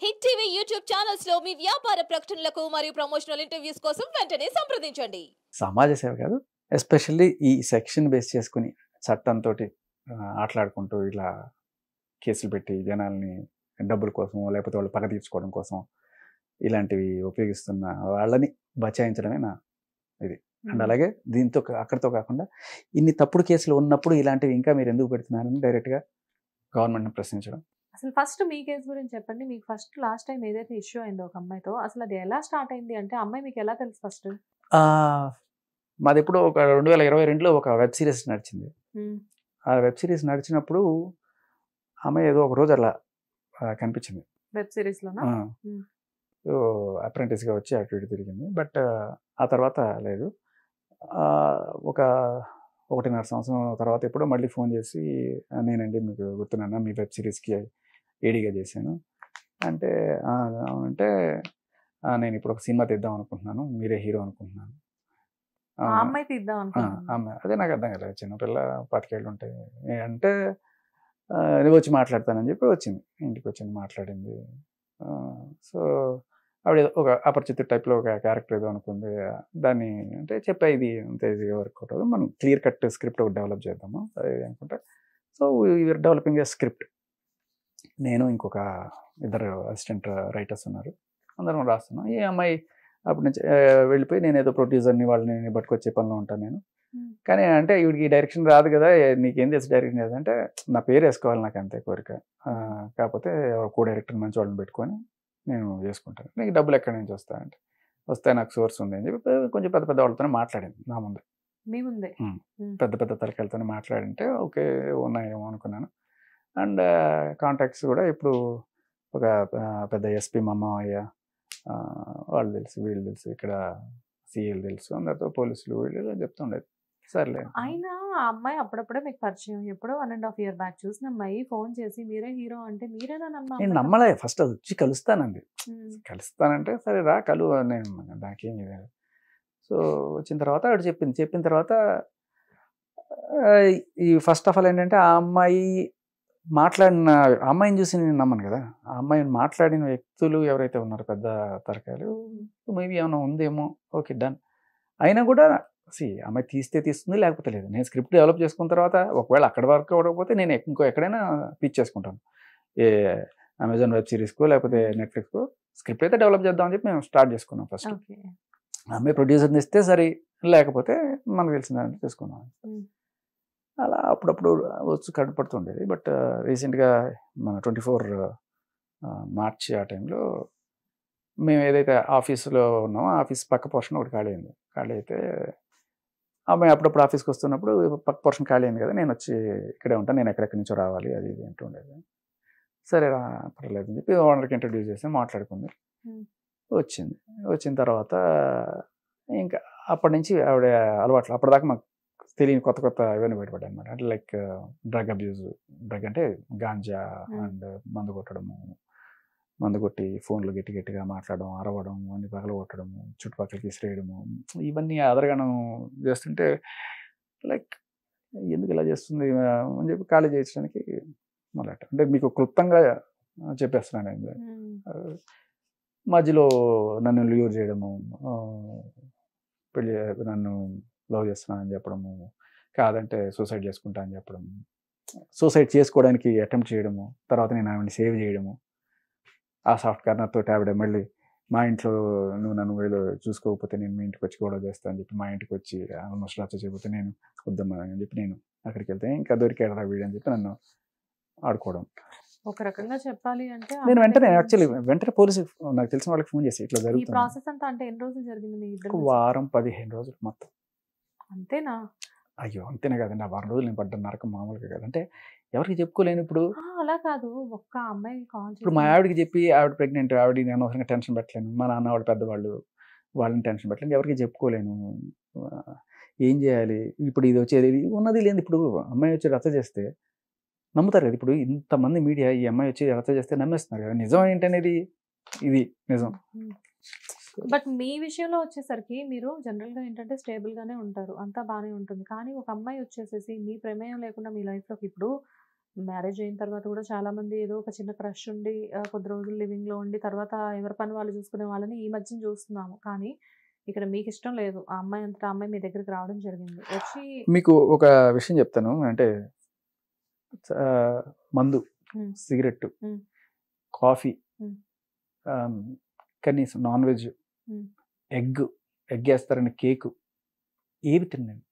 Hit TV YouTube channels లో మీ వ్యాపార ప్రకటనలకు మరియు ప్రమోషనల్ ఇంటర్వ్యూస్ కోసం వెంటనే సంప్రదించండి. సమాజ సేవ కాదు. ఎస్పెషల్లీ ఈ సెక్షన్ బేస్ చేసుకొని చట్టంతోటి ఆటలాడుకుంటూ ఇలా కేసులు పెట్టి జనాల్ని డబ్బుల కోసం లేకపోతే వాళ్ళు పగ తీర్చుకోవడం కోసం ఇలాంటివి ఉపయోగిస్తున్న వాళ్ళని బచాయించడమే నా ఇది. అండ్ అలాగే దీంతో అక్కడితో కాకుండా ఇన్ని తప్పుడు కేసులు ఉన్నప్పుడు ఇలాంటివి ఇంకా మీరు ఎందుకు పెడుతున్నారని డైరెక్ట్గా గవర్నమెంట్ని ప్రశ్నించడం. అసలు ఫస్ట్ మీ కేసు గురించి చెప్పండి. మీకు ఫస్ట్ లాస్ట్ టైం ఏదైతే ఇష్యూ అయిందో ఒక అమ్మాయితో, అసలు అది ఎలా స్టార్ట్ అయింది? అంటే అమ్మాయి మీకు ఎలా తెలుసు ఫస్ట్? మాది ఎప్పుడు ఒక 2022లో ఒక వెబ్ సిరీస్ నడిచింది. ఆ వెబ్ సిరీస్ నడిచినప్పుడు ఆమె ఏదో ఒక రోజు అలా కనిపించింది వెబ్ సిరీస్లోనా? అప్రెంటిస్గా వచ్చి అటు ఇటు తిరిగింది. బట్ ఆ తర్వాత లేదు. ఒక 1.5 సంవత్సరం తర్వాత ఎప్పుడో మళ్ళీ ఫోన్ చేసి, నేనండి మీకు గుర్తున్నాను, మీ వెబ్ సిరీస్కి ఏడీగా చేశాను అంటే, అంటే నేను ఇప్పుడు ఒక సినిమా తీద్దాం అనుకుంటున్నాను, మీరే హీరో అనుకుంటున్నాను. అమ్మాయి తీద్దాం అమ్మాయి అదే నాకు అర్థం కదా, చిన్నపిల్ల 25 ఏళ్ళు ఉంటాయి అంటే, నువ్వు వచ్చి మాట్లాడతానని చెప్పి వచ్చింది, ఇంటికి వచ్చింది, మాట్లాడింది. సో ఆవిడ ఒక అపరిచిత టైప్లో ఒక క్యారెక్టర్ ఏదో అనుకుంది. దాన్ని అంటే చెప్పా, ఇది అంత ఈజీగా వర్కౌట్ అవుతుంది, మనం క్లియర్ కట్ స్క్రిప్ట్ ఒకటి డెవలప్ చేద్దాము అది అనుకుంటే. So we are developing a script. నేను ఇంకొక 2 అసిస్టెంట్ రైటర్స్ ఉన్నారు, అందరం రాస్తున్నాం. ఈ అమ్మాయి అప్పటి నుంచి వెళ్ళిపోయి, నేను ఏదో ప్రొడ్యూసర్ని వాళ్ళని పట్టుకొచ్చే పనిలో ఉంటాను నేను. కానీ అంటే వీడికి డైరెక్షన్ రాదు కదా, నీకేం తెలుసు డైరెక్షన్ చేయాలంటే, నా పేరు వేసుకోవాలి, నాకు అంతే కోరిక. కాకపోతే కో డైరెక్టర్ మంచి వాళ్ళని పెట్టుకొని నేను చేసుకుంటాను, నీకు డబ్బులు ఎక్కడి నుంచి వస్తాయంటే, వస్తాయి, నాకు సోర్స్ ఉంది అని చెప్పి కొంచెం పెద్ద పెద్ద వాళ్ళతోనే మాట్లాడింది నా ముందే. మీ ముందే పెద్ద పెద్ద తలకాయలతోనే మాట్లాడింటే ఓకే ఉన్నాయేమో అనుకున్నాను. అండ్ కాంటాక్ట్స్ కూడా ఇప్పుడు ఒక పెద్ద ఎస్పీ మామయ్య వాళ్ళు తెలుసు, వీళ్ళు తెలుసు, ఇక్కడ సీఏలు తెలుసు, అందరితో పోలీసులు వీళ్ళు చెప్తుండేది. సర్లే. అయినా ఆ అమ్మాయి అప్పుడప్పుడే మీకు పరిచయం, ఎప్పుడో 1.5 year బ్యాక్ చూసిన అమ్మాయి ఫోన్ చేసి మీరే హీరో అంటే మీరేనా నేను నమ్మలే. ఫస్ట్ అది వచ్చి కలుస్తానండి, కలుస్తానంటే సరే రా కలు, నేను దానికేం ఇది. సో వచ్చిన తర్వాత ఆవిడ చెప్పిన తర్వాత ఈ ఫస్ట్ ఆఫ్ ఆల్ ఏంటంటే, ఆ అమ్మాయి మాట్లాడిన అమ్మాయిని చూసి నేను నమ్మను కదా. ఆ అమ్మాయిని మాట్లాడిన వ్యక్తులు ఎవరైతే ఉన్నారో పెద్ద తరకాయలు, మేబీ ఏమైనా ఉందేమో, ఓకే డన్. అయినా కూడా అమ్మాయి తీస్తే తీస్తుంది, లేకపోతే లేదు. నేను స్క్రిప్ట్ డెవలప్ చేసుకున్న తర్వాత ఒకవేళ అక్కడ వరకు అవ్వకపోతే నేను ఇంకో ఎక్కడైనా పిచ్ చేసుకుంటాను, ఏ అమెజాన్ వెబ్ సిరీస్కో లేకపోతే నెట్ఫ్లిక్స్కో. స్క్రిప్ట్ అయితే డెవలప్ చేద్దామని చెప్పి మేము స్టార్ట్ చేసుకున్నాం ఫస్ట్. అమ్మాయి ప్రొడ్యూసర్ని ఇస్తే సరే, లేకపోతే మనకు తెలిసిన దాంట్లో చేసుకున్నాం. అలా అప్పుడప్పుడు వచ్చి కనపడుతుండేది. బట్ రీసెంట్గా మన 24 మార్చి ఆ టైంలో మేము ఏదైతే ఆఫీసులో ఉన్నామో, ఆఫీస్ పక్క పోర్షన్ ఒకటి ఖాళీ అయింది. ఖాళీ అయితే అమ్మాయి అప్పుడప్పుడు ఆఫీస్కి వస్తున్నప్పుడు, పక్క పోర్షన్ ఖాళీ అయింది కదా, నేను వచ్చి ఇక్కడే ఉంటాను, నేను ఎక్కడెక్కడి నుంచో రావాలి అది ఇది అంటూ ఉండేది. సరే రా పర్లేదు అని చెప్పి ఓనర్కి ఇంట్రడ్యూస్ చేసి మాట్లాడుకుంది. వచ్చిన తర్వాత ఇంకా అప్పటి నుంచి ఆవిడ అలవాట్లు, అప్పటిదాకా మాకు తెలియని కొత్త కొత్త ఇవన్నీ బయటపడ్డాయి అనమాట. అంటే లైక్ డ్రగ్ అబ్యూజ్, డ్రగ్ అంటే గాంజా అండ్ మందు కొట్టడము, మందు కొట్టి ఫోన్లు గట్టి గట్టిగా మాట్లాడడం, అరవడం, అన్ని పగల కొట్టడము, చుట్టుపక్కలకి ఇసిరేయడము, ఇవన్నీ అదరగానం చేస్తుంటే లైక్ ఎందుకు ఇలా చేస్తుంది అని చెప్పి ఖాళీ చేయించడానికి మళ్ళీ అంటే మీకు క్లుప్తంగా చెప్పేస్తున్నాను నేను. మధ్యలో నన్ను ల్యూర్ చేయడము, నన్ను లవ్ చేస్తున్నానని చెప్పడము, కాదంటే సూసైడ్ చేసుకుంటా అని చెప్పడము, సూసైడ్ చేసుకోవడానికి అటెంప్ట్ చేయడము, తర్వాత నేను ఆవిడని సేవ్ చేయడము. ఆ సాఫ్ట్ కార్నర్ తోటి ఆవిడ మళ్ళీ మా ఇంట్లో, నువ్వు నన్ను వీళ్ళు చూసుకోకపోతే నేను మీ ఇంటికి వచ్చి గొడవ చేస్తాను అని చెప్పి మా ఇంటికి వచ్చి ఆల్మోస్ట్ రచ్చ చేయకపోతే, నేను వద్దమ్మా అని చెప్పి నేను అక్కడికి వెళ్తే, ఇంకా దొరికాడు వీడు అని చెప్పి నన్ను ఆడుకోవడం. ఒక రకంగా చెప్పాలి అంటే నేను వెంటనే పోలీసు నాకు తెలిసిన వాళ్ళకి ఫోన్ చేసి ఇట్లా జరుగుతుంది. ప్రాసెస్ అంతా అంటే ఎన్ని రోజులు జరిగింది మీ ఇద్దరు? వారం 15 రోజులు మొత్తం. అంతేనా? అయ్యో అంతేనే కదండి, ఆ వారం రోజులు నేను పడ్డ నరకం మామూలుగా కదంటే ఎవరికి చెప్పుకోలేను. ఇప్పుడు అలా కాదు, ఒక్క అమ్మాయి కాల్ ఇప్పుడు మా ఆవిడకి చెప్పి, ఆవిడ ప్రెగ్నెంట్, ఆవిడ నేను అనవసరంగా టెన్షన్ పెట్టలేను, మా నాన్న ఆవిడ పెద్దవాళ్ళు, వాళ్ళని టెన్షన్ పెట్టలేను, ఎవరికి చెప్పుకోలేను. ఏం చేయాలి ఇప్పుడు? ఇది వచ్చేది ఉన్నది లేదు. ఇప్పుడు అమ్మాయి వచ్చి రచ్చ చేస్తే నమ్ముతారు కదా. ఇప్పుడు ఇంతమంది మీడియా ఈ అమ్మాయి వచ్చి రచ్చ చేస్తే నమ్మేస్తున్నారు కదా, నిజం ఏంటనేది ఇది నిజం. బట్ మీ విషయంలో వచ్చేసరికి మీరు జనరల్గా ఏంటంటే స్టేబుల్గానే ఉంటారు, అంతా బాగానే ఉంటుంది. కానీ ఒక అమ్మాయి వచ్చేసేసి మీ ప్రమేయం లేకుండా మీ లైఫ్లోకి ఇప్పుడు మ్యారేజ్ అయిన తర్వాత కూడా చాలా మంది ఏదో ఒక చిన్న క్రష్ ఉండి కొద్ది రోజులు లివింగ్ లో ఉండి తర్వాత ఎవరి పని వాళ్ళు చూసుకునే వాళ్ళని ఈ మధ్యన చూస్తున్నాము. కానీ ఇక్కడ మీకు ఇష్టం లేదు, ఆ అమ్మాయి అంతటా ఆ అమ్మాయి మీ దగ్గరికి రావడం జరిగింది, వచ్చి మీకు ఒక విషయం చెప్తాను. అంటే ఆ, మందు, ఉమ్, సిగరెట్, ఉమ్, కాఫీ, ఉమ్, కనీసం నాన్ వెజ్, ఉమ్, ఎగ్ వేస్తారని కేకు ఏవి తిన్నాను.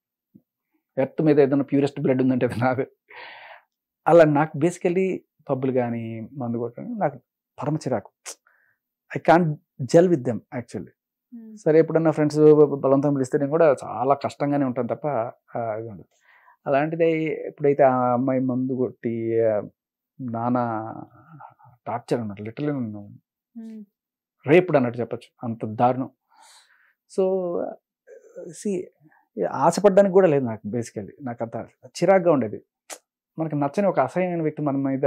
ఎర్త్ మీద ఏదైనా ప్యూరెస్ట్ బ్లడ్ ఉందంటే అది నాదే. అలా నాకు బేసికలీ పబ్బులు కానీ మందు కొట్టడం నాకు పరమ చిరాకు. I can't gel with them actually. Um, సరే ఎప్పుడన్నా ఫ్రెండ్స్ బలవంతం పిలిస్తే నేను కూడా చాలా కష్టంగానే ఉంటాను తప్ప ఇది ఉండదు. అలాంటిది ఎప్పుడైతే ఆ అమ్మాయి మందు కొట్టి నానా టార్చర్ అన్నట్టు లిటరలీ నన్ను ఉమ్, రేపుడు అన్నట్టు చెప్పచ్చు, అంత దారుణం. సో ఆశపడడానికి కూడా లేదు నాకు. బేసికలీ నాకు అంత చిరాగ్గా ఉండేది. మనకు నచ్చని ఒక అసహ్యమైన వ్యక్తి మన మీద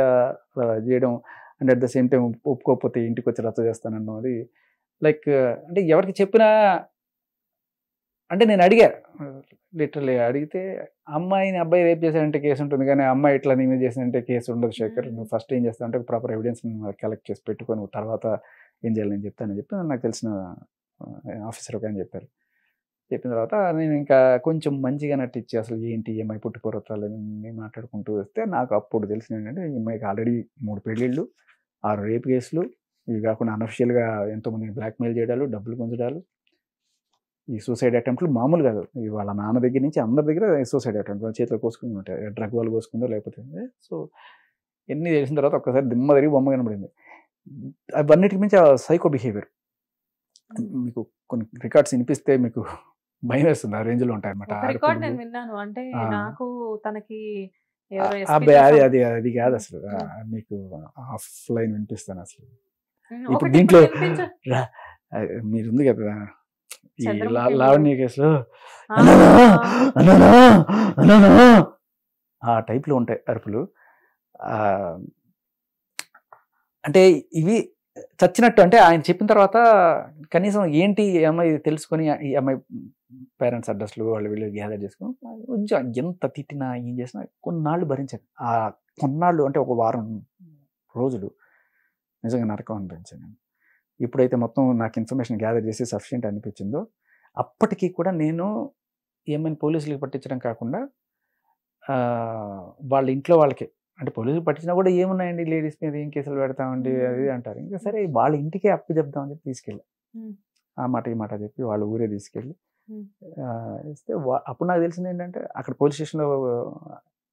చేయడం, and at the same time ఒప్పుకోకపోతే ఇంటికి వచ్చి రచ్చ చేస్తానన్ను, అది లైక్ అంటే ఎవరికి చెప్పినా అంటే నేను అడిగా, లిటరలీ అడిగితే అమ్మాయిని అబ్బాయి రేప్ చేశాడంటే కేసు ఉంటుంది, కానీ అమ్మాయి ఇట్లా నీ మీద చేసినంటే కేసు ఉండదు శేఖర్. నువ్వు ఫస్ట్ ఏం చేస్తావు అంటే ప్రాపర్ ఎవిడెన్స్ కలెక్ట్ చేసి పెట్టుకొని తర్వాత ఏం చేయాలి నేను చెప్తానని చెప్పి నాకు తెలిసిన ఆఫీసర్ ఒక ఆయన చెప్పారు. చెప్పిన తర్వాత నేను ఇంకా కొంచెం మంచిగా నటించి అసలు ఏంటి ఈఎంఐ పుట్టుపూర్వతాలు మాట్లాడుకుంటూ వస్తే నాకు అప్పుడు తెలిసిన ఏంటంటే ఈఎంఐకి ఆల్రెడీ 3 పెళ్ళిళ్ళు, 6 రేప్ కేసులు, ఇవి కాకుండా అనఫిషియల్గా ఎంతోమందిని బ్లాక్మెయిల్ చేయడాలు, డబ్బులు గుంజడాలు, ఈ సూసైడ్ అటెంప్ట్లు మామూలు కాదు. ఈ వాళ్ళ నాన్న దగ్గర నుంచి అందరి దగ్గర సూసైడ్ అటెంప్ట్ చేతిలో కోసుకుని ఉంటాయి, డ్రగ్ వాళ్ళు కోసుకుందో లేకపోతే. సో ఎన్ని తెలిసిన తర్వాత ఒక్కసారి దిమ్మ తిరిగి బొమ్మ కనబడింది. అవన్నిటికి మించి సైకో బిహేవియర్. మీకు కొన్ని రికార్డ్స్ వినిపిస్తే మీకు భయం వేస్తుంది, ఆ రేంజ్లో ఉంటాయి అనమాట. ఒక రికార్డ్ నేను విన్నాను. అంటే నాకు తనకి ఎవరో అది SP అది అది అది కాదు అసలు. మీకు ఆఫ్లైన్ వినిపిస్తాను అసలు. ఇప్పుడు ఒకటి దీంట్లో వినిపించ- మీరు ఉంది కదా ఈ చంద్రముఖి లావణ్య కేసులో ఆ, ఆ టైప్లో ఉంటాయి అరుపులు. అంటే ఇవి చచ్చినట్టు. అంటే ఆయన చెప్పిన తర్వాత కనీసం ఏంటి ఈ అమ్మాయి తెలుసుకొని ఈ అమ్మాయి పేరెంట్స్ అడ్రస్లు వాళ్ళు వీళ్ళు గ్యాదర్ చేసుకుని కొంచెం ఎంత తిట్టినా ఏం చేసినా కొన్నాళ్ళు భరించాను. ఆ కొన్నాళ్ళు అంటే ఒక వారం రోజులు నిజంగా నరకం అనిపించాను నేను. ఎప్పుడైతే మొత్తం నాకు ఇన్ఫర్మేషన్ గ్యాదర్ చేసి సఫిషియెంట్ అనిపించిందో అప్పటికి కూడా నేను ఏమైనా పోలీసులకు పట్టించడం కాకుండా వాళ్ళ ఇంట్లో వాళ్ళకి, అంటే పోలీసులు పట్టించినా కూడా ఏమున్నాయండి లేడీస్ మీద ఏం కేసులు పెడతామండి అది అంటారు. ఇంకా సరే వాళ్ళ ఇంటికే అప్పు చెప్దామని చెప్పి తీసుకెళ్ళి ఆ మాట ఈ మాట చెప్పి వాళ్ళ ఊరే తీసుకెళ్ళి ఇస్తే అప్పుడు నాకు తెలిసింది ఏంటంటే అక్కడ పోలీస్ స్టేషన్లో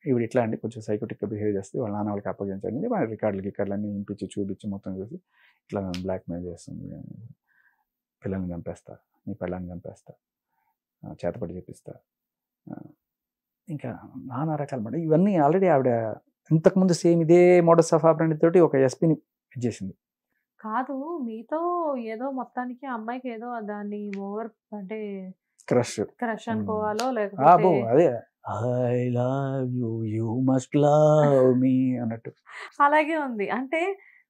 ఇవి ఇట్లా అండి కొంచెం సైకోటిక్గా బిహేవ్ చేస్తే వాళ్ళ నాన్న వాళ్ళకి అప్పగించండి, వాళ్ళ రికార్డులు అన్నీ ఇంపించి చూపించి మొత్తం చూసి ఇట్లా బ్లాక్మెయిల్ చేస్తుంది, పిల్లల్ని చంపేస్తా, నీ పిల్లల్ని చంపేస్తా, చేతపడి చెప్పిస్తా, ఇంకా నానా రకాల మాట. ఇవన్నీ ఆల్రెడీ ఆవిడ ఇంతకుముందు సేమ్ ఇదే మోడస్ ఆఫ్ ఆపరేండి తోటి ఒక ఎస్పీని ఇచ్చేసింది. కాదు, మీతో ఏదో మొత్తానికి ఆ అమ్మాయికి ఏదో దాన్ని ఓవర్ అంటే క్రష్ క్రష్ అనుకోవాలో లేకపోతే అదే I love you you must love మీ అన్నట్టు. అలాగే ఉంది. అంటే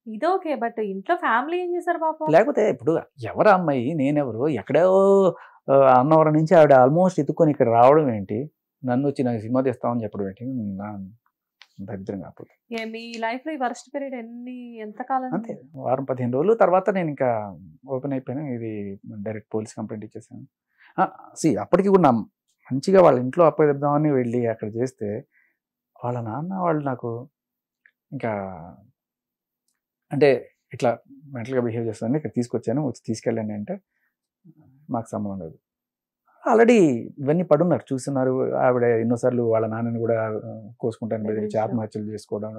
ఇదోకే, బట్ ఇంట్లో ఫ్యామిలీ ఏం చేశారు పాపం? లేకపోతే ఇప్పుడు ఎవరు అమ్మాయి నేనెవరు, ఎక్కడో అన్నవరం నుంచి ఆవిడ ఆల్మోస్ట్ ఎత్తుకొని ఇక్కడ రావడం ఏంటి, నన్ను వచ్చి నాకు సినిమా తీస్తామని చెప్పడం ఏంటి, నా దరిద్రం కాకపోతే. మీ లైఫ్ లో ఈ వర్స్ట్ పీరియడ్ ఎంతకాలం? అంతే 15 రోజులు తర్వాత నేను ఇంకా ఓపెన్ అయిపోయాను. ఇది డైరెక్ట్ పోలీస్ కంప్లైంట్ ఇచ్చేసాను. అప్పటికి కూడా నా మంచిగా వాళ్ళ ఇంట్లో అప్పగిద్దామని వెళ్ళి అక్కడ చేస్తే వాళ్ళ నాన్న వాళ్ళు నాకు ఇంకా అంటే ఇట్లా మెంటల్గా బిహేవ్ చేస్తానని ఇక్కడ తీసుకొచ్చాను, వచ్చి తీసుకెళ్ళండి అంటే మాకు సంబంధం లేదు. ఆల్రెడీ ఇవన్నీ పడున్నారు, చూస్తున్నారు. ఆవిడ ఎన్నోసార్లు వాళ్ళ నాన్నని కూడా కోసుకుంటాను బెదిరించి ఆత్మహత్యలు చేసుకోవడం.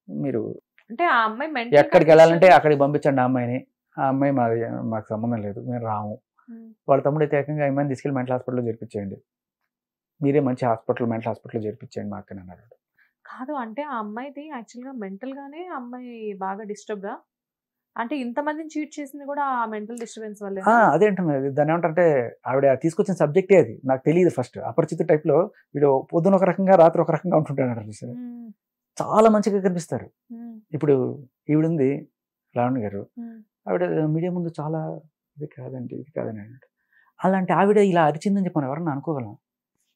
మీరు అంటే ఆ అమ్మాయి మెంటల్ ఎక్కడికి వెళ్ళాలంటే అక్కడికి పంపించండి ఆ అమ్మాయిని, ఆ అమ్మాయి మాకు సంబంధం లేదు, మేము రాము. వాళ్ళ తమ్ముడు అయితే ఏకంగా ఆ అమ్మాయిని తీసుకెళ్ళి మెంటల్ హాస్పిటల్లో చేర్పించేయండి, మీరే మంచి మెంటల్ హాస్పిటల్లో చేర్పించేయండి మా అక్కని అన్నాడు. కాదు, అంటే ఆ అమ్మాయిది యాక్చువల్గా మెంటల్ గానే అమ్మాయి బాగా డిస్టర్బ్డా? అంటే ఇంతమందిని చీట్ చేసింది కూడా ఆ మెంటల్ డిస్టర్బెన్స్ వల్లే? అదేంటున్నది దాన్ని ఏమంటారంటే ఆవిడ తీసుకొచ్చిన సబ్జెక్టే అది నాకు తెలియదు. ఫస్ట్ అపరిచిత టైప్లో వీడు పొద్దున ఒక రకంగా రాత్రి ఒక రకంగా ఉంటుంటాడు. చాలా మంచిగా కనిపిస్తారు. ఇప్పుడు ఈవిడుంది లావణ్య గారు, ఆవిడ మీడియా ముందు చాలా ఇది కాదండి ఇది కాదని అన్నట్టు. అలాంటి ఆవిడ ఇలా అరిచిందని చెప్పాను ఎవరన్నా అనుకోగలం?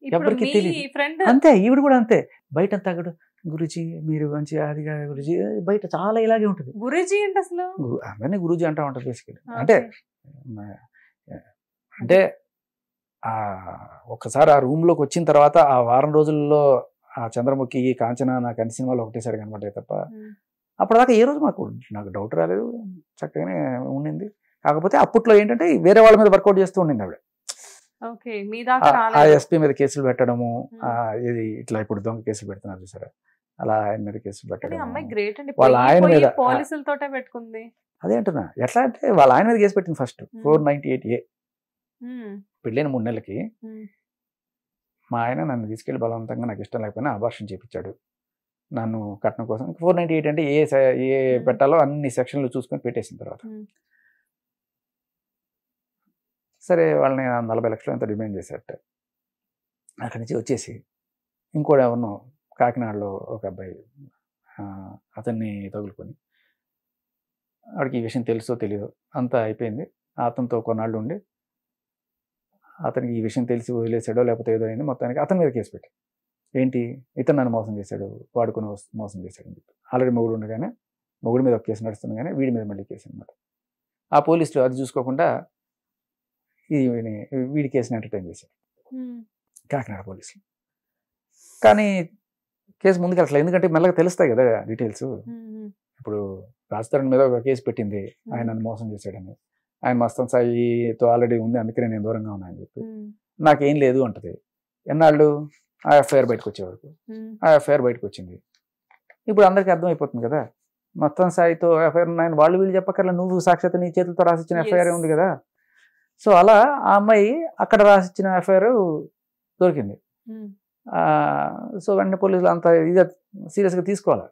ఎవరికి తెలియదు. అంతే ఈవిడ కూడా అంతే. బయట తగ్గడు గురుజీ మీరు మంచి అదిగా గురుజీ బయట చాలా ఇలాగే ఉంటుంది. గురూజీ ఏంటి అసలు? అందరినీ గురూజీ అంటా ఉంటారు బేసికలీ. అంటే అంటే ఒక్కసారి ఆ రూమ్లోకి వచ్చిన తర్వాత ఆ వారం రోజుల్లో ఆ చంద్రముఖి కాంచన నాకు అన్ని సినిమాలు ఒకటేసారి కనబడ్డాయి తప్ప అప్పటిదాకా ఏ రోజు నాకు డౌట్ రాలేదు, చక్కగానే ఉండింది. కాకపోతే అప్పట్లో ఏంటంటే వేరే వాళ్ళ మీద వర్కౌట్ చేస్తూ ఉండింది ఆవిడ. ఆ ఎస్పీ మీద కేసులు పెట్టడము, ఇది ఇట్లా ఇప్పుడు దొంగ కేసులు పెడుతున్నారు చూసారా, అలా ఆయన మీద కేసులు పెట్టడం, వాళ్ళ ఆయన మీద పోలీసులతోటే పెట్టుకుంది. అదే అంటున్నా. ఎట్లా అంటే వాళ్ళ ఆయన మీద కేసు పెట్టింది ఫస్ట్ 498A. పెళ్ళైన 3 నెలలకి మా ఆయన నన్ను తీసుకెళ్లి బలవంతంగా నాకు ఇష్టం లేకపోయినా అబార్షన్ చేయించాడు నన్ను కట్నం కోసం. 498 అంటే ఏ పెట్టాలో అన్ని సెక్షన్లు చూసుకొని పెట్టేసిన తర్వాత సరే వాళ్ళని 40 లక్షలు ఎంత డిమాండ్ చేశారట. అక్కడి నుంచి వచ్చేసి ఇంకోటి ఎవరినో కాకినాడలో ఒక అబ్బాయి అతన్ని తగులుకొని వాడికి ఈ విషయం తెలుసో తెలియదో అంతా అయిపోయింది. అతనితో కొన్నాళ్ళు ఉండి అతనికి ఈ విషయం తెలిసి వదిలేసాడో లేకపోతే ఏదో అయింది, మొత్తానికి అతని మీద కేసు పెట్టి ఏంటి ఇతను నన్ను మోసం చేశాడు, వాడుకొని మోసం చేశాడు అని చెప్పి. ఆల్రెడీ మొగుడు ఉండగానే మొగుడు మీద ఒక కేసు నడుస్తుంది కానీ వీడి మీద మళ్ళీ కేసు అనమాట. ఆ పోలీసులు అది చూసుకోకుండా వీడి కేసుని ఎంటర్టైన్ చేశారు కాకినాడ పోలీసులు. కానీ కేసు ముందుకు అట్లా, ఎందుకంటే మెల్లగా తెలుస్తాయి కదా డీటెయిల్స్. ఇప్పుడు రాజతరణ్ మీద ఒక కేసు పెట్టింది ఆయన నన్ను మోసం చేశాడని. ఆయన మస్తాన్ సాయితో ఆల్రెడీ ఉంది అందుకనే నేను దూరంగా ఉన్నాను అని చెప్పి. నాకేం లేదు అంటది. ఎన్నాళ్ళు ఆ ఎఫ్ఐఆర్ బయటకు వచ్చే వరకు. ఆ ఎఫ్ఐఆర్ బయటకు వచ్చింది. ఇప్పుడు అందరికీ అర్థమైపోతుంది కదా మస్తాన్ సాయితో ఎఫ్ఐఆర్ ఉన్నాయని. వాళ్ళు వీళ్ళు చెప్పక్కర్లా, నువ్వు సాక్షాత్ నీ చేతులతో రాసిచ్చిన ఎఫ్ఐఆర్ ఉంది కదా. సో అలా ఆ అమ్మాయి అక్కడ రాసిచ్చిన ఎఫ్ఐఆర్ దొరికింది. సో వెంటనే పోలీసులు అంత ఇదే సీరియస్గా తీసుకోవాలా,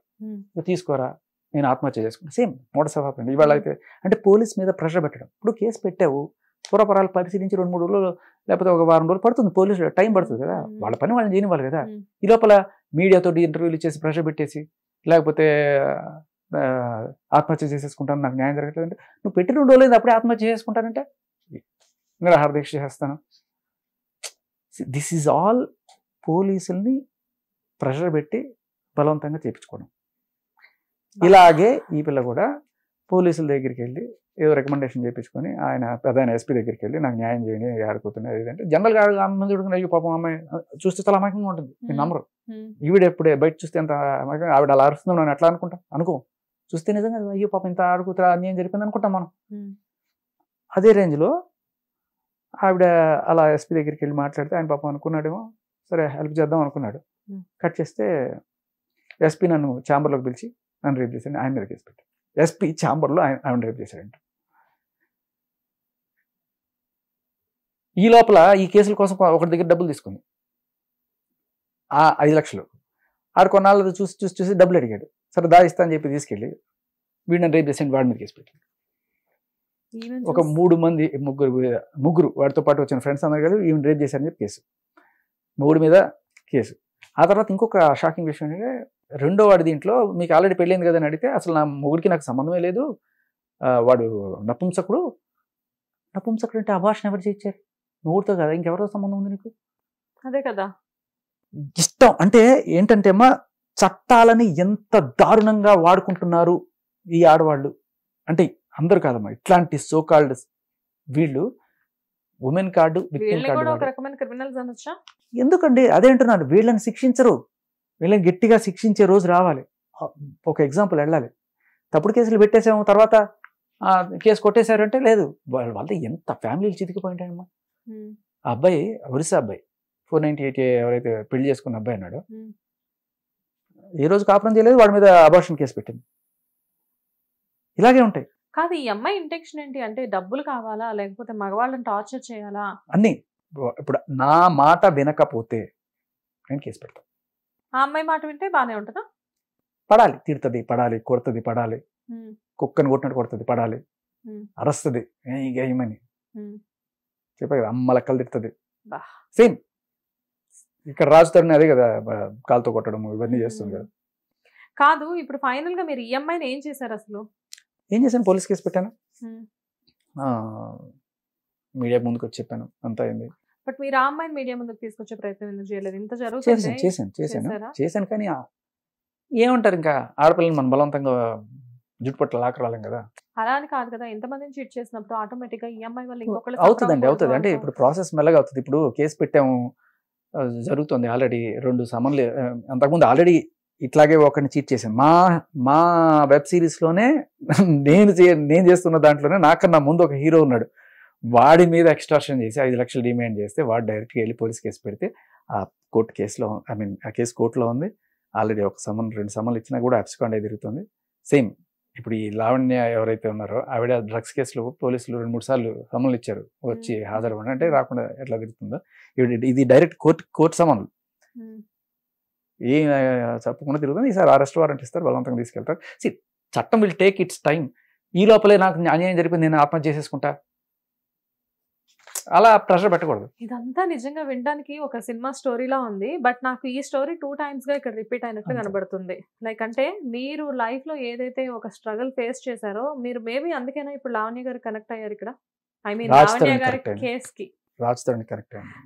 తీసుకోరా నేను ఆత్మహత్య చేసుకున్నాను. సేమ్ మోడస్ ఆఫ్ ఆపరేషన్ ఇవాళ అయితే. అంటే పోలీస్ మీద ప్రెషర్ పెట్టడం. ఇప్పుడు కేసు పెట్టావు, పూర్వపరాలు పరిశీలించి 2-3 రోజులు లేకపోతే ఒక వారం రోజులు పడుతుంది, పోలీసులు టైం పడుతుంది కదా, వాళ్ళ పని వాళ్ళని చేయనివ్వాలి కదా. ఈ లోపల మీడియాతో ఇంటర్వ్యూలు ఇచ్చేసి ప్రెషర్ పెట్టేసి లేకపోతే ఆత్మహత్య చేసేసుకుంటాను నాకు న్యాయం జరగట్లేదంటే, నువ్వు పెట్టి 2 రోజులు అప్పుడే ఆత్మహత్య చేసుకుంటానంటే నిరాహార దీక్ష చేస్తాను. దిస్ ఈజ్ ఆల్ పోలీసుల్ని ప్రెషర్ పెట్టి బలవంతంగా చేయించుకోవడం. ఇలాగే ఈ పిల్ల కూడా పోలీసుల దగ్గరికి వెళ్ళి ఏదో రికమెండేషన్ చేయించుకొని ఆయన ప్రధాన ఎస్పీ దగ్గరికి వెళ్ళి నాకు న్యాయం చేయండి ఆడుకుతున్నది ఏదంటే జనరల్గా అమ్మాయి చూడుకుని అయ్యో పాపం అమ్మాయి చూస్తే చాలా అమాయకంగా ఉంటుంది. నేను నమ్మరు. ఈవిడ ఎప్పుడే బయట చూస్తే ఎంత అమాయకంగా ఆవిడ అలా అరుస్తుందో నేను ఎట్లా అనుకుంటాం అనుకో. చూస్తే నిజంగా అయ్యో పాపం ఇంత ఆడుకుతురా అన్యాయం జరిపింది అనుకుంటాం మనం. అదే రేంజ్లో ఆవిడ అలా ఎస్పీ దగ్గరికి వెళ్ళి మాట్లాడితే ఆయన పాపం అనుకున్నాడేమో సరే హెల్ప్ చేద్దాం అనుకున్నాడు. కట్ చేస్తే ఎస్పీ నన్ను ఛాంబర్లోకి పిలిచి నన్ను రేప్ చేశాడు, ఆయన మీద కేసు పెట్టాడు. ఎస్పీ ఛాంబర్లో ఆయన రేప్ చేశాడంట. ఈ లోపల ఈ కేసుల కోసం ఒకటి దగ్గర డబ్బులు తీసుకుంది 5 లక్షలు. ఆడు కొన్నాళ్ళు చూసి డబ్బులు అడిగాడు. సరే ఇస్తా అని చెప్పి తీసుకెళ్ళి వీడిని రేప్ చేసాడు, వాడి మీద కేసు పెట్టాడు. ఒక 3 వాడితో పాటు వచ్చిన ఫ్రెండ్స్ అందరు కలిసి ఈవెన్ రేప్ చేశారని చెప్పి కేసు, 3 మీద కేసు. ఆ తర్వాత ఇంకొక షాకింగ్ విషయం ఏంటంటే రెండో వాడి దీంట్లో మీకు ఆల్రెడీ పెళ్ళైంది కదా అని అడిగితే అసలు నా మొగుడికి నాకు సంబంధమే లేదు, వాడు నపుంసకుడు అంటే అబార్షన్ ఎవరు చేయించారు, మొగుడితో కదా ఇంకెవరితో సంబంధం ఉంది నీకు? అదే కదా ఇష్టం. అంటే ఏంటంటే అమ్మా చట్టాలని ఎంత దారుణంగా వాడుకుంటున్నారు ఈ ఆడవాళ్ళు. అంటే అందరు కాదమ్మా, ఇట్లాంటి సోకాల్డ్ వీళ్ళు ఉమెన్ కార్డు విక్టిమ్ కార్డు. ఎందుకండి అదే అంటున్నాను, వీళ్ళని శిక్షించరు, వీళ్ళని గట్టిగా శిక్షించే రోజు రావాలి. ఒక ఎగ్జాంపుల్ వెళ్ళాలి. తప్పుడు కేసులు పెట్టేసాము తర్వాత కేసు కొట్టేశారంటే లేదు, వాళ్ళ ఎంత ఫ్యామిలీలు చితికిపోయింటాయమ్మా. ఆ అబ్బాయి ఒరిస్సా అబ్బాయి 498 ఎవరైతే పెళ్లి చేసుకున్న అబ్బాయి అన్నాడు, ఏ రోజు కాపురం చేయలేదు, వాడి మీద అబార్షన్ కేసు పెట్టింది. ఇలాగే ఉంటాయి. కాదు ఈ అమ్మాయి ఇంటెన్షన్ ఏంటి అంటే డబ్బులు కావాలా లేకపోతే మగవాళ్ళని టార్చర్ చేయాలా అన్ని. ఇప్పుడు నా మాట వినకపోతే నేను కేసు పెడతాను. ఆ అమ్మాయి మాట వింటే బానే ఉంటుందా? పడాలి, తిడుతుంది పడాలి, కొడుతుంది పడాలి, కుక్కని కొట్టినట్టు కొడుతుంది పడాలి, అరస్తుంది ఏమని చెప్పా కదా, అమ్మ లెక్కలు తిడుతుంది. సేమ్ ఇక్కడ రాజుతారని అదే కదా, కాలుతో కొట్టడం ఇవన్నీ చేస్తుంది కదా. కాదు ఇప్పుడు ఫైనల్ గా మీరు ఈ అమ్మాయిని ఏం చేశారు అసలు? ఏం చేశాను, పోలీస్ కేసు పెట్టాను, మీడియా ముందుకు వచ్చి చెప్పాను, అంతా అయింది. బట్ మీరు ఆ అమ్మాయిని మీడియా ముందుకు తీసుకొచ్చే ప్రయత్నం ఎందుకు చేయలేదు? ఇంత జరుగుతుంది. చేశాను కానీ ఏమంటారు ఇంకా ఆడపిల్లని మనం బలవంతంగా జుట్టు పట్ల లాక్కరాలేం కదా. అలా అని కాదు కదా, ఎంతమందిని చీట్ చేసినప్పుడు ఆటోమేటిక్ గా ఈఎంఐ వల్ల ఇంకొకళ్ళు అవుతుందండి, అవుతుంది. అంటే ఇప్పుడు ప్రాసెస్ మెల్లగా అవుతుంది. ఇప్పుడు కేసు పెట్టాము, జరుగుతుంది. ఆల్రెడీ 2 సమన్లు, అంతకుముందు ఆల్రెడీ ఇట్లాగే ఒకరిని చీట్ చేశాను. మా వెబ్ సిరీస్లోనే నేను చేస్తున్న దాంట్లోనే నాకన్నా ముందు ఒక హీరో ఉన్నాడు. వాడి మీద ఎక్స్టార్షన్ చేసి 5 లక్షలు డిమాండ్ చేస్తే వాడు డైరెక్ట్గా వెళ్ళి పోలీస్ కేసు పెడితే ఆ కోర్టు కేసులో, ఆ కేసు కోర్టులో ఉంది. ఆల్రెడీ 2 సమన్లు ఇచ్చినా కూడా అబ్స్కాండ్ అయి తిరుగుతుంది. సేమ్ ఇప్పుడు ఈ లావణ్య ఎవరైతే ఉన్నారో ఆవిడ డ్రగ్స్ కేసులో పోలీసులు 2-3 సార్లు సమన్లు ఇచ్చారు, వచ్చి హాజరవ్వండి అంటే రాకుండా ఎట్లా తిరుగుతుందో ఇది డైరెక్ట్ కోర్టు సమన్లు. ఏ చెప్పకుండా తిరుగుతుంది. ఈసారి అరెస్ట్ వారెంట్ ఇస్తారు, బలవంతంగా తీసుకెళ్తారు. చట్టం విల్ టేక్ ఇట్స్ టైం. ఈ లోపలే నాకు అన్యాయం జరిపింది, నేను ఆత్మహత్య చేసేసుకుంటా, అలా ప్రెషర్ పెట్టకూడదు. ఇదంతా నిజంగా వినడానికి ఒక సినిమా స్టోరీలా ఉంది. బట్ నాకు ఈ స్టోరీ 2 times గా ఇక్కడ రిపీట్ అయినట్టు కనబడుతుంది. లైక్ అంటే మీరు లైఫ్ లో ఏదైతే ఒక స్ట్రగుల్ ఫేస్ చేశారో, మీరు మేబీ అందుకేనా ఇప్పుడు లావణ్య గారు కనెక్ట్ అయ్యారు ఇక్కడ. ఐ మీన్ లావణ్య గారి కేస్ కి రాజ్ తరుణ్ కరెక్ట్ అయింది.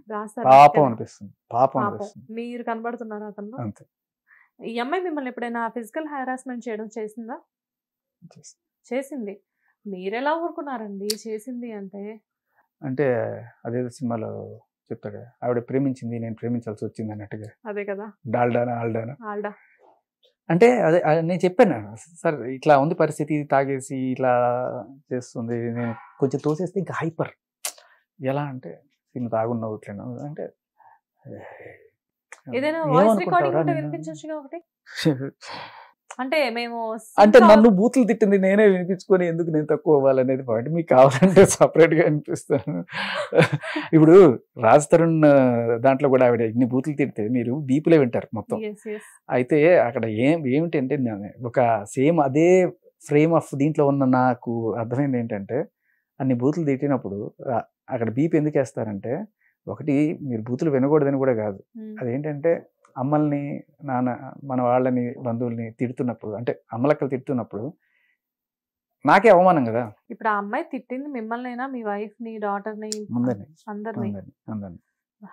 పాపం అనిపిస్తుంది, పాపం అనిపిస్తుంది. మీరు కనబడుతున్నారు అతను. అంతే. ఈ అమ్మాయి మిమ్మల్ని ఎప్పుడైనా ఫిజికల్ హెరాస్మెంట్ చేయడం చేసిందా? చేసింది. మీరెలా ఊరుకున్నారండి చేసింది అంటే? అంటే అదేదో సినిమాలో చెప్తాడు, ఆవిడ ప్రేమించింది, నేను ప్రేమించాల్సి వచ్చింది అన్నట్టుగా. అదే కదా, డాల్డానా ఆల్డా అంటే అదే నేను చెప్పాను సార్, ఇట్లా ఉంది పరిస్థితి, తాగేసి ఇట్లా చేస్తుంది, నేను కొంచెం తోసేస్తే ఇంకా హైపర్. ఎలా అంటే నేను తాగున్నావు ఇట్లా అంటే ఏదైనా వాయిస్ రికార్డింగ్ ఉంటే వినిపించొచ్చుగా ఒకటి. అంటే మేము అంటే నన్ను బూతులు తిట్టింది, నేనే వినిపించుకొని ఎందుకు నేను తక్కువ అవ్వాలనేది పాయింట్. మీకు కావాలంటే సపరేట్గా వినిపిస్తాను. ఇప్పుడు రాజ్ తరుణ్ దాంట్లో కూడా ఆవిడ ఇన్ని బూతులు తిడితే మీరు బీపులే వింటారు మొత్తం. అయితే అక్కడ ఏమిటంటే ఒక సేమ్ అదే ఫ్రేమ్ ఆఫ్ దీంట్లో ఉన్న నాకు అర్థమైంది ఏంటంటే, అన్ని బూతులు తిట్టినప్పుడు అక్కడ బీప్ ఎందుకు వేస్తారంటే, ఒకటి మీరు బూతులు వినకూడదని కూడా కాదు, అదేంటంటే అమ్మల్ని మన వాళ్ళని బంధువుల్ని తిడుతున్నప్పుడు, అంటే అమ్మలక్కలు తిడుతున్నప్పుడు నాకే అవమానం కదా. ఇప్పుడు ఆ అమ్మాయి తిట్టింది మిమ్మల్నైనా, మీ వైఫ్ ని, డాటర్ ని, అందరిని?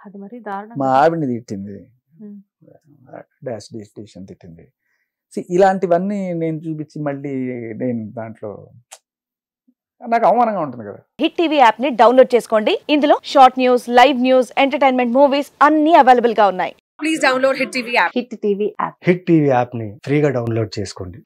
అది మరి దారుణం. మా ఆవిడ్ని తిట్టింది, డాష్ డిస్టిషన్ తిట్టింది. ఇలాంటివన్నీ నేను చూపించి మళ్ళీ నేను దాంట్లో నాకు అవమానంగా ఉంటుంది కదా. హిట్ టీవీ యాప్ ని డౌన్లోడ్ చేసుకోండి. ఇందులో short news, live news, entertainment movies అన్ని అవైలబుల్ గా ఉన్నాయి. Please download hit TV app. Hit TV app ని ఫ్రీగా డౌన్లోడ్ చేసుకోండి.